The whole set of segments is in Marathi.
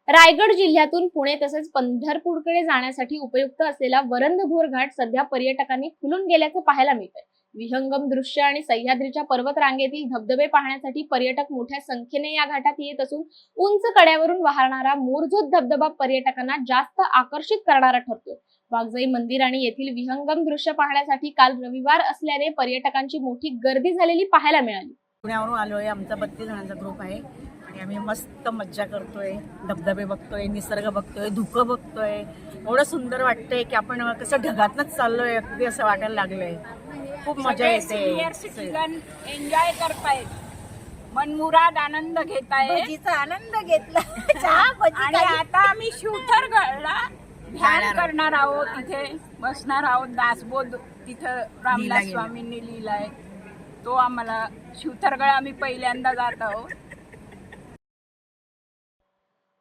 रायगड जिल्ह्यातून पुणे तसेच पंढरपूरकडे जाण्यासाठी उपयुक्त असलेला वरंधभोर घाट सध्या पर्यटकांनी फुलून गेल्याचं पाहायला मिळतंय। विहंगम दृश्य आणि सह्याद्रीच्या पर्वत रांगेतील धबधबे पाहण्यासाठी पर्यटक मोठ्या संख्येने या घाटात येत असून उंच कड्यावरून वाहणारा मोरजोत धबधबा पर्यटकांना जास्त आकर्षित करणारा ठरतोय। वाघजाई मंदिर आणि येथील विहंगम दृश्य पाहण्यासाठी काल रविवार असल्याने पर्यटकांची मोठी गर्दी झालेली पाहायला मिळाली। पुण्यावरून आलोय, आमचा 32 जणांचा ग्रुप आहे आणि आम्ही मस्त मज्जा करतोय, धबधबे बघतोय, निसर्ग बघतोय, धुकं बघतोय। एवढं सुंदर वाटतंय की आपण कसं ढगातनच चाललोय, अगदी असं वाटायला लागलंय। खूप मजा येते, एन्जॉय करतायत, मनमुराद आनंद घेतायत, भजीचा आनंद घेतला, चहा भजी आणि आता आम्ही शिवथरगडला ध्यान करणार आहोत, तिथे बसणार आहोत। दासबोध तिथं रामदास स्वामींनी लिहिलाय, तो आम्हाला शिवथरगड आम्ही पहिल्यांदा जात आहोत।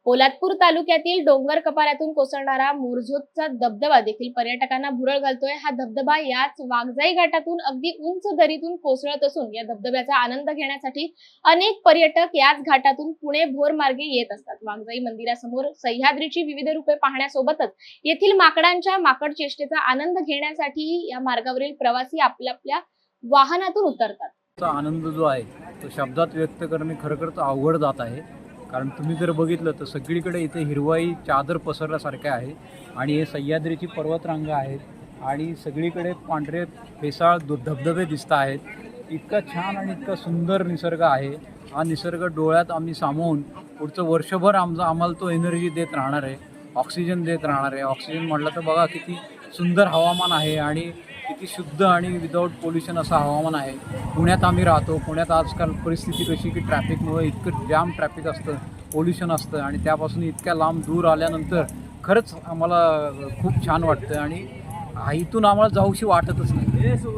पोलादपूर तालुक्यातील डोंगर कपाऱ्यातून कोसळणारा मोरजोतचा धबधबा देखील पर्यटकांना भुरळ घालतोय। हा धबधबा याच वाघजाई घाटातून अगदी उंच दरीतून कोसळत असून या धबधब्याचा आनंद घेण्यासाठी अनेक पर्यटक याच घाटातून पुणे भोर मार्गे येत असतात। वाघजाई मंदिरासमोर सह्याद्रीची विविध रूपे पाहण्यासोबतच येथील माकडांच्या माकड चेष्टेचा आनंद घेण्यासाठी या मार्गावरील प्रवासी आपल्या वाहनातून उतरतात। आनंद जो आहे तो शब्दात व्यक्त करणे खरंच अवघड जात आहे, कारण तुम्ही जर बघितलं तर सगळीकडे इथे हिरवाई चादर पसरल्यासारखे आहे आणि हे सह्याद्रीची पर्वतरांग आहेत आणि सगळीकडे पांढरे फेसाळ धबधबे दिसत आहेत। इतका छान आणि इतका सुंदर निसर्ग आहे। हा निसर्ग डोळ्यात आम्ही सामावून पुढचं वर्षभर आम्हाला तो एनर्जी देत राहणार आहे, ऑक्सिजन देत राहणार आहे। ऑक्सिजन म्हटलं तर बघा किती सुंदर हवामान आहे आणि किती शुद्ध आणि विदाऊट पोल्युशन असं हवामान आहे। पुण्यात आम्ही राहतो, पुण्यात आजकाल परिस्थिती कशी की ट्रॅफिकमुळे इतकं जाम ट्रॅफिक असतं, पोल्युशन असतं आणि त्यापासून इतक्या लांब दूर आल्यानंतर खरंच आम्हाला खूप छान वाटतं आणि इथून आम्हाला जाऊशी वाटतच नाही।